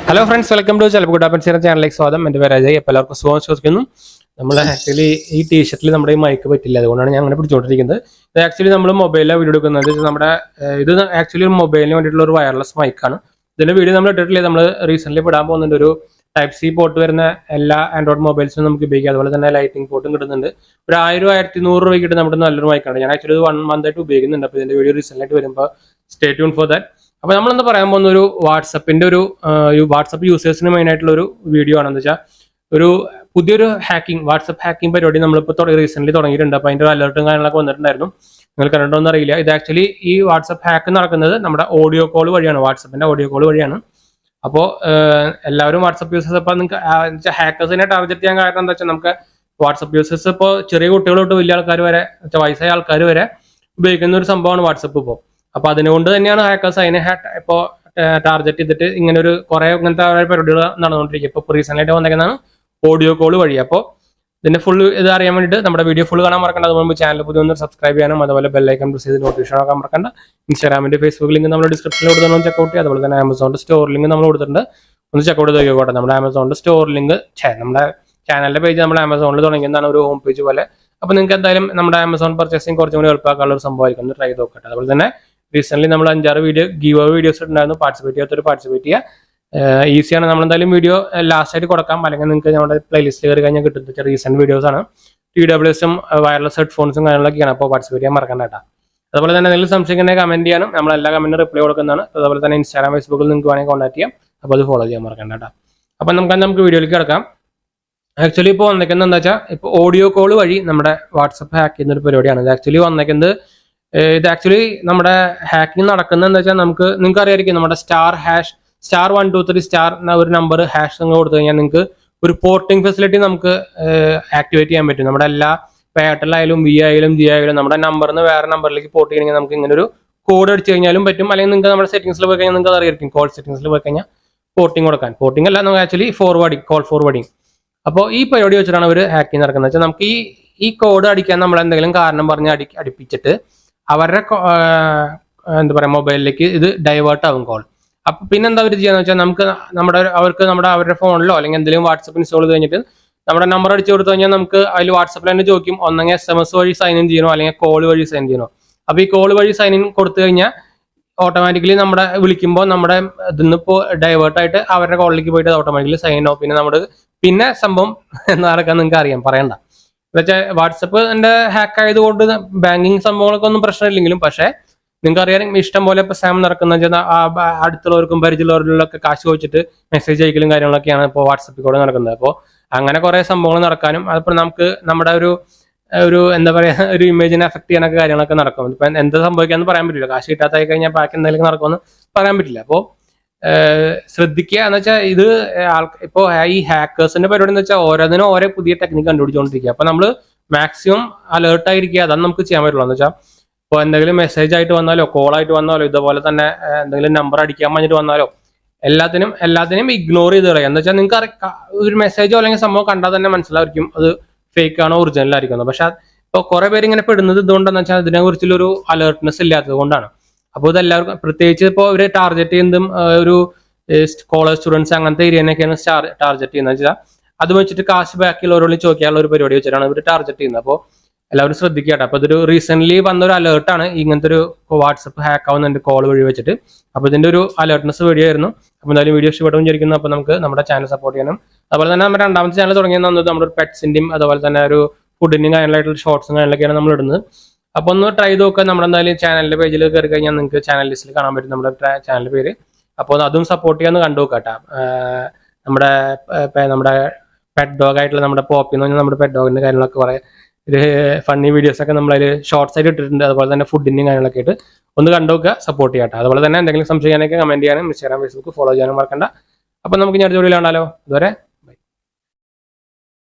Hello friends, welcome to 𝙂𝙗𝙗 channel സ്വാഗതം. എൻ്റെ പേര് അജയ്. എല്ലാവർക്കും സുഖം വിശ്വസിക്കുന്നു. നമ്മൾ ആക്ച്വലി ഈ ടീഷർട്ടിൽ നമ്മുടെ ഈ മൈക്ക് പറ്റില്ല, അതുകൊണ്ടാണ് ഞാൻ അങ്ങനെ പിടിച്ചോണ്ടിരിക്കുന്നത്. ഇത് ആക്ച്വലി നമ്മൾ മൊബൈലിലെ വീഡിയോ എടുക്കുന്നത്. നമ്മുടെ ഇത് ആക്ച്വലി ഒരു മൊബൈലിന് വേണ്ടിയിട്ടുള്ള ഒരു വയർലെസ് മൈക്കാണ്. ഇതിന്റെ വീഡിയോ നമ്മൾ ഇട്ടിട്ടില്ല. നമ്മൾ റീസെന്റ് ഇടാൻ പോകുന്നുണ്ട്. ഒരു ടൈപ്പ് സി പോർട്ട് വരുന്ന എല്ലാ ആൻഡ്രോയിഡ് മൊബൈൽസിനും നമുക്ക് ഉപയോഗിക്കാം. അതുപോലെ തന്നെ ലൈറ്റിംഗ് പോർട്ടും കിട്ടുന്നുണ്ട്. ഒരു 1000-1100 രൂപയ്ക്ക് നമ്മുടെ നല്ലൊരു മൈക്കാണ്. ഞാൻ ആക്ച്വലി ഇത് 1 month ആയിട്ട് ഉപയോഗിക്കുന്നുണ്ട്. അപ്പോൾ ഇതിന്റെ വീഡിയോ റീസെന്റ് ആയിട്ട് വരുമ്പോൾ സ്റ്റേ ട്യൂൺ ഫോർ ദാറ്റ്. അപ്പോൾ നമ്മളെന്താ പറയാൻ പോകുന്ന ഒരു വാട്സപ്പിന്റെ ഒരു വാട്സപ്പ് യൂസേഴ്സിന് മെയിൻ ആയിട്ടുള്ള ഒരു വീഡിയോ ആണെന്ന് വെച്ചാൽ ഒരു പുതിയൊരു വാട്സപ്പ് ഹാക്കിംഗ് പരിപാടി നമ്മളിപ്പോൾ റീസെന്റ് തുടങ്ങിയിട്ടുണ്ട്. അപ്പോൾ അതിന്റെ ഒരു അലർട്ടും കാര്യങ്ങളൊക്കെ വന്നിട്ടുണ്ടായിരുന്നു. നിങ്ങൾ കണ്ടിട്ടോന്ന് അറിയില്ല. ഇത് ആക്ച്വലി ഈ വാട്സപ്പ് ഹാക്ക് നടക്കുന്നത് നമ്മുടെ ഓഡിയോ കോൾ വഴിയാണ്, വാട്സപ്പിന്റെ ഓഡിയോ കോൾ വഴിയാണ്. അപ്പോൾ എല്ലാവരും വാട്സപ്പ് യൂസേഴ്സ് ഇപ്പോൾ നിങ്ങൾക്ക് ഹാക്കേഴ്സിനെ ടാർഗറ്റ് ചെയ്യാൻ കാരണം എന്താ വെച്ചാൽ നമുക്ക് വാട്സപ്പ് യൂസേഴ്സ് ഇപ്പോൾ ചെറിയ കുട്ടികൾ തൊട്ട് വലിയ ആൾക്കാർ വരെ വയസ്സായ ആൾക്കാർ വരെ ഉപയോഗിക്കുന്ന ഒരു സംഭവമാണ് വാട്സപ്പ് ഇപ്പോൾ. അപ്പൊ അതുകൊണ്ട് തന്നെയാണ് ഹാക്കേഴ്സ് അതിനെ ഇപ്പോൾ ടാർഗറ്റ് ചെയ്തിട്ട് ഇങ്ങനെ ഒരു കുറെ ഇങ്ങനത്തെ പരിപാടികൾ നടന്നുകൊണ്ടിരിക്കും. ഇപ്പോൾ റീസെന്റ് ആയിട്ട് വന്നേക്കുന്നതാണ് ഓഡിയോ കോൾ വഴി. അപ്പോൾ ഇതിന്റെ ഫുൾ ഇത് അറിയാൻ വേണ്ടിയിട്ട് നമ്മുടെ വീഡിയോ ഫുൾ കാണാൻ മറക്കണ്ട. അതുകൊണ്ട് ചാനൽ പുതിയ ഒന്ന് സബ്സ്ക്രൈബ് ചെയ്യാനും അതുപോലെ ബെല്ലൈക്കൺ പ്രസ് ചെയ്ത് നോട്ടിഫിക്കേഷൻ ആക്കാൻ മറക്കണ്ട. ഇൻസ്റ്റാഗ്രാമിന്റെ ഫേസ്ബുക്ക് ലിങ്ക് നമ്മൾ ഡിസ്ക്രിപ്ഷനിൽ കൊടുത്തൊന്ന് ചെക്കൗട്ട് ചെയ്യുക. അതുപോലെ തന്നെ ആമസോണിന്റെ സ്റ്റോർ ലിങ്ക് നമ്മൾ കൊടുത്തിട്ടുണ്ട്, ഒന്ന് ചെക്കൗട്ട് ചെയ്ത് നോക്കട്ടെ. നമ്മുടെ ആമസോണിന്റെ സ്റ്റോർ ലിങ്ക് നമ്മുടെ ചാനലിന്റെ പേജ് നമ്മൾ ആമസോണിൽ തുടങ്ങിയതാണ്, ഒരു ഹോം പേജ് പോലെ. അപ്പോൾ നിങ്ങൾക്ക് എന്തായാലും നമ്മുടെ ആമസോൺ പർച്ചേസിംഗ് കുറച്ചും കൂടി എളുപ്പമാക്കാനുള്ള ഒരു സംഭവമായിരിക്കും. ഒന്ന് ട്രൈ ചെയ്ത് നോക്കട്ടെ. അതുപോലെ തന്നെ റീസെന്റ് നമ്മൾ 5-6 ഗീവ് വീഡിയോസ് ഉണ്ടായിരുന്നു. പാർട്ടിസിപ്പേറ്റ് ചെയ്യുക. ഈസിയാണ്. നമ്മളെന്തായാലും വീഡിയോ ലാസ്റ്റ് ആയിട്ട് കൊടുക്കാം, അല്ലെങ്കിൽ നിങ്ങൾക്ക് നമ്മുടെ പ്ലേലിസ്റ്റ് കയറി കഴിഞ്ഞാൽ കിട്ടും. റീസെന്റ് വീഡിയോസ് ആണ്. TWSഉം വയർലെസ് ഹെഡ്ഫോൺസും കാര്യങ്ങളൊക്കെയാണ്. അപ്പോൾ പാർട്ടിസിപ്പേറ്റ് ചെയ്യാൻ മറക്കണ്ട കേട്ടോ. അതുപോലെ തന്നെ എന്തെങ്കിലും സംശയിക്കണേ കമന്റ് ചെയ്യാനും നമ്മൾ എല്ലാ കമന്റിനും റിപ്ലൈ കൊടുക്കുന്നതാണ്. അതുപോലെ തന്നെ ഇൻസ്റ്റാഗ്രാം ഫേസ്ബുക്കിൽ നിങ്ങൾക്ക് വേണമെങ്കിൽ കോൺടാക്ട് ചെയ്യാം. അപ്പോൾ അത് ഫോളോ ചെയ്യാൻ മറക്കണ്ട കേട്ടോ. അപ്പോൾ നമുക്ക് വീഡിയോയിലേക്ക് കിടക്കാം. ആക്ച്വലി ഇപ്പോൾ വന്നേക്കുന്നത് എന്താ വെച്ചാൽ ഇപ്പോൾ ഓഡിയോ കോൾ വഴി നമ്മുടെ വാട്സപ്പ് ഹാക്ക് ചെയ്യുന്ന ഒരു പരിപാടിയാണ്. ഇത് ആക്ച്വലി വന്നേക്കുന്നത് ഇത് ആക്ച്വലി നമ്മുടെ ഹാക്കിംഗ് നടക്കുന്നത് എന്താ വെച്ചാൽ നിങ്ങൾക്ക് അറിയായിരിക്കും നമ്മുടെ *123* എന്ന ഒരു നമ്പർ ഹാഷ് നിങ്ങൾ കൊടുത്തു കഴിഞ്ഞാൽ നിങ്ങൾക്ക് ഒരു പോർട്ടിംഗ് ഫെസിലിറ്റി നമുക്ക് ആക്ടിവേറ്റ് ചെയ്യാൻ പറ്റും. നമ്മുടെ എല്ലാ എയർടെൽ ആയാലും വി ആയാലും ജി ആയാലും നമ്മുടെ നമ്പറിൽ നിന്ന് വേറെ നമ്പറിലേക്ക് പോർട്ട് ചെയ്യണമെങ്കിൽ നമുക്ക് ഇങ്ങനെ ഒരു കോഡ് അടിച്ചു കഴിഞ്ഞാലും പറ്റും. അല്ലെങ്കിൽ നിങ്ങൾക്ക് നമ്മുടെ സെറ്റിംഗ്സിൽ പോയി കഴിഞ്ഞാൽ നിങ്ങൾക്ക് അറിയായിരിക്കും കോൾ സെറ്റിംഗ്സിൽ പോയി കഴിഞ്ഞാൽ പോർട്ടിംഗ് കൊടുക്കാൻ. പോർട്ടിംഗ് അല്ല, നമുക്ക് ആക്ച്വലി കോൾ ഫോർവേഡിങ്. അപ്പോൾ ഈ പരിപാടി വെച്ചിട്ടാണ് അവർ ഹാക്കിംഗ് നടക്കുന്നത് വെച്ചാൽ നമുക്ക് ഈ കോഡ് അടിക്കാൻ നമ്മൾ എന്തെങ്കിലും കാരണം പറഞ്ഞ് അടുപ്പിച്ചിട്ട് അവരുടെ എന്താ പറയുക മൊബൈലിലേക്ക് ഇത് ഡൈവേർട്ട് ആവും കോൾ. അപ്പൊ പിന്നെന്താ അവർ ചെയ്യാന്ന് വെച്ചാൽ അവരുടെ ഫോണിലോ അല്ലെങ്കിൽ എന്തെങ്കിലും വാട്സപ്പ് ഇൻസ്റ്റാൾ ചെയ്ത് കഴിഞ്ഞിട്ട് നമ്മുടെ നമ്പർ അടിച്ചു കൊടുത്തു കഴിഞ്ഞാൽ നമുക്ക് അതിൽ വാട്സപ്പിൽ തന്നെ ചോദിക്കും, ഒന്നെങ്കിൽ SMS വഴി സൈൻ ഇൻ ചെയ്യണോ അല്ലെങ്കിൽ കോൾ വഴി സൈൻ ചെയ്യണോ. അപ്പൊ ഈ കോൾ വഴി സൈൻ ഇൻ കൊടുത്തു കഴിഞ്ഞാൽ ഓട്ടോമാറ്റിക്കലി നമ്മുടെ വിളിക്കുമ്പോൾ നമ്മുടെ ഇതിന്ന് ഇപ്പോൾ ഡൈവേർട്ട് ആയിട്ട് അവരുടെ കോളിലേക്ക് പോയിട്ട് ഓട്ടോമാറ്റിക്കലി സൈൻ ആവും. പിന്നെ സംഭവം എന്താ നടക്കാൻ നിങ്ങൾക്ക് അറിയാം, പറയണ്ട. എന്നുവെച്ചാൽ വാട്സപ്പിന്റെ ഹാക്ക് ആയതുകൊണ്ട് ബാങ്കിങ് സംഭവങ്ങളൊക്കെ ഒന്നും പ്രശ്നമില്ലെങ്കിലും പക്ഷേ നിങ്ങൾക്ക് അറിയാം ഇഷ്ടം പോലെ ഇപ്പോൾ സ്കാം നടക്കുന്ന അടുത്തുള്ളവർക്കും പരിചയമുള്ളവരിലൊക്കെ കാശ് ചോദിച്ചിട്ട് മെസ്സേജ് അയക്കലും കാര്യങ്ങളൊക്കെയാണ് ഇപ്പോൾ വാട്സപ്പിൽ കൂടെ നടക്കുന്നത്. അപ്പോൾ അങ്ങനെ കുറെ സംഭവങ്ങൾ നടക്കാനും അതിപ്പോൾ നമുക്ക് നമ്മുടെ ഒരു എന്താ പറയുക ഒരു ഇമേജിനെ അഫക്ട് ചെയ്യാനൊക്കെ കാര്യങ്ങളൊക്കെ നടക്കും. ഇപ്പം എന്ത് സംഭവിക്കാന്ന് പറയാൻ പറ്റില്ല. കാശ് കിട്ടാത്തായി കഴിഞ്ഞാൽ ബാക്കി എന്തെങ്കിലും നടക്കുമെന്ന് പറയാൻ പറ്റില്ല. അപ്പോൾ ശ്രദ്ധിക്കുക എന്ന് വെച്ചാൽ ഇത് ഇപ്പോൾ ഈ ഹാക്കേഴ്സിന്റെ പരിപാടി എന്ന് വെച്ചാൽ ഓരോന്നിനും ഓരോ പുതിയ ടെക്നിക്ക് കണ്ടുപിടിച്ചുകൊണ്ടിരിക്കുക. അപ്പൊ നമ്മൾ മാക്സിമം അലേർട്ടായിരിക്കുക, അതാണ് നമുക്ക് ചെയ്യാൻ പറ്റുള്ളൂ. എന്ന് വെച്ചാൽ ഇപ്പോൾ എന്തെങ്കിലും മെസ്സേജ് ആയിട്ട് വന്നാലോ കോൾ ആയിട്ട് വന്നാലോ ഇതുപോലെ തന്നെ എന്തെങ്കിലും നമ്പർ അടിക്കാൻ പറഞ്ഞിട്ട് വന്നാലോ എല്ലാത്തിനും ഇഗ്നോർ ചെയ്ത് കളയാം. എന്ന് വെച്ചാൽ നിങ്ങൾക്ക് ഒരു മെസ്സേജോ അല്ലെങ്കിൽ സംഭവം കണ്ടാൽ തന്നെ മനസ്സിലായിരിക്കും അത് ഫേക്ക് ആണോ ഒറിജിനൽ ആയിരിക്കും. പക്ഷെ ഇപ്പോൾ കുറെ പേര് ഇങ്ങനെ പെടുന്നത് ഇതുകൊണ്ടെന്ന് വെച്ചാൽ ഇതിനെ കുറിച്ചുള്ളൊരു അലേർട്ട്നെസ് ഇല്ലാത്തത് കൊണ്ടാണ്. അപ്പോൾ ഇതെല്ലാവർക്കും പ്രത്യേകിച്ച് ഇപ്പോൾ ഇവര് ടാർഗറ്റ് ചെയ്യുന്നതും ഒരു കോളേജ് സ്റ്റുഡൻസ് അങ്ങനത്തെ ഏരിയനൊക്കെയാണ് ടാർഗറ്റ് ചെയ്യുന്നത് വെച്ചാൽ അത് വെച്ചിട്ട് കാശ് ബാക്കിയുള്ളവരോട് ചോദിക്കാനുള്ള ഒരു പരിപാടി വെച്ചിട്ടാണ് ഇവർ ടാർഗറ്റ് ചെയ്യുന്നത്. അപ്പോൾ എല്ലാവരും ശ്രദ്ധിക്കട്ടെ. അപ്പോൾ ഇതൊരു റീസെന്റ് വന്ന ഒരു അലേർട്ടാണ്, ഇങ്ങനത്തെ ഒരു വാട്സപ്പ് ഹാക്ക് ആവുന്നുണ്ട് കോൾ വഴി വെച്ചിട്ട്. അപ്പോൾ ഇതിന്റെ ഒരു അലേർട്ട്നെസ് വീഡിയോ ആയിരുന്നു. അപ്പോൾ എന്തായാലും വീഡിയോ ഇഷ്ടപ്പെട്ടു വിചാരിക്കുന്നു. അപ്പോൾ നമുക്ക് നമ്മുടെ ചാനൽ സപ്പോർട്ട് ചെയ്യണം. അതുപോലെ തന്നെ നമ്മുടെ രണ്ടാമത്തെ ചാനൽ തുടങ്ങിയത് നമ്മുടെ ഒരു പെറ്റ്സിന്റെയും അതുപോലെ തന്നെ ഒരു ഫുഡിന്റെയും കാര്യങ്ങളായിട്ടുള്ള ഷോർട്സും കാര്യങ്ങളൊക്കെയാണ് നമ്മൾ ഇടുന്നത്. അപ്പോൾ ഒന്ന് ട്രൈ ചെയ്ത് നോക്കുക. നമ്മളെന്തായാലും ചാനലിന്റെ പേജിൽ കയറി കഴിഞ്ഞാൽ നിങ്ങൾക്ക് ചാനൽ ലിസ്റ്റിൽ കാണാൻ പറ്റും നമ്മുടെ ചാനലിന്റെ പേര്. അപ്പോൾ അതും സപ്പോർട്ട് ചെയ്യാന്ന് കണ്ടു നോക്കാട്ടോ. നമ്മുടെ പെറ്റ് ഡോഗ് ആയിട്ടുള്ള നമ്മുടെ പോപ്പി എന്ന് പറഞ്ഞാൽ നമ്മുടെ പെറ്റ് ഡോഗിന്റെ കാര്യങ്ങളൊക്കെ കുറെ ഒരു ഫണ്ണി വീഡിയോസ് ഒക്കെ നമ്മളതിൽ ഷോർട്സ് ആയിട്ട് ഇട്ടിട്ടുണ്ട്. അതുപോലെ തന്നെ ഫുഡിന്റെയും കാര്യങ്ങളൊക്കെ ആയിട്ട് ഒന്ന് കണ്ടു നോക്കുക, സപ്പോർട്ട് ചെയ്യാട്ടോ. അതുപോലെ തന്നെ എന്തെങ്കിലും സംശയിക്കാനൊക്കെ കമന്റ് ചെയ്യാനും ഇൻസ്റ്റാഗ്രാം ഫേസ്ബുക്ക് ഫോളോ ചെയ്യാനും മറക്കണ്ട. അപ്പോൾ നമുക്ക് ഞാൻ അടുത്ത വീഡിയോയിൽ കാണാലോ. അതുവരെ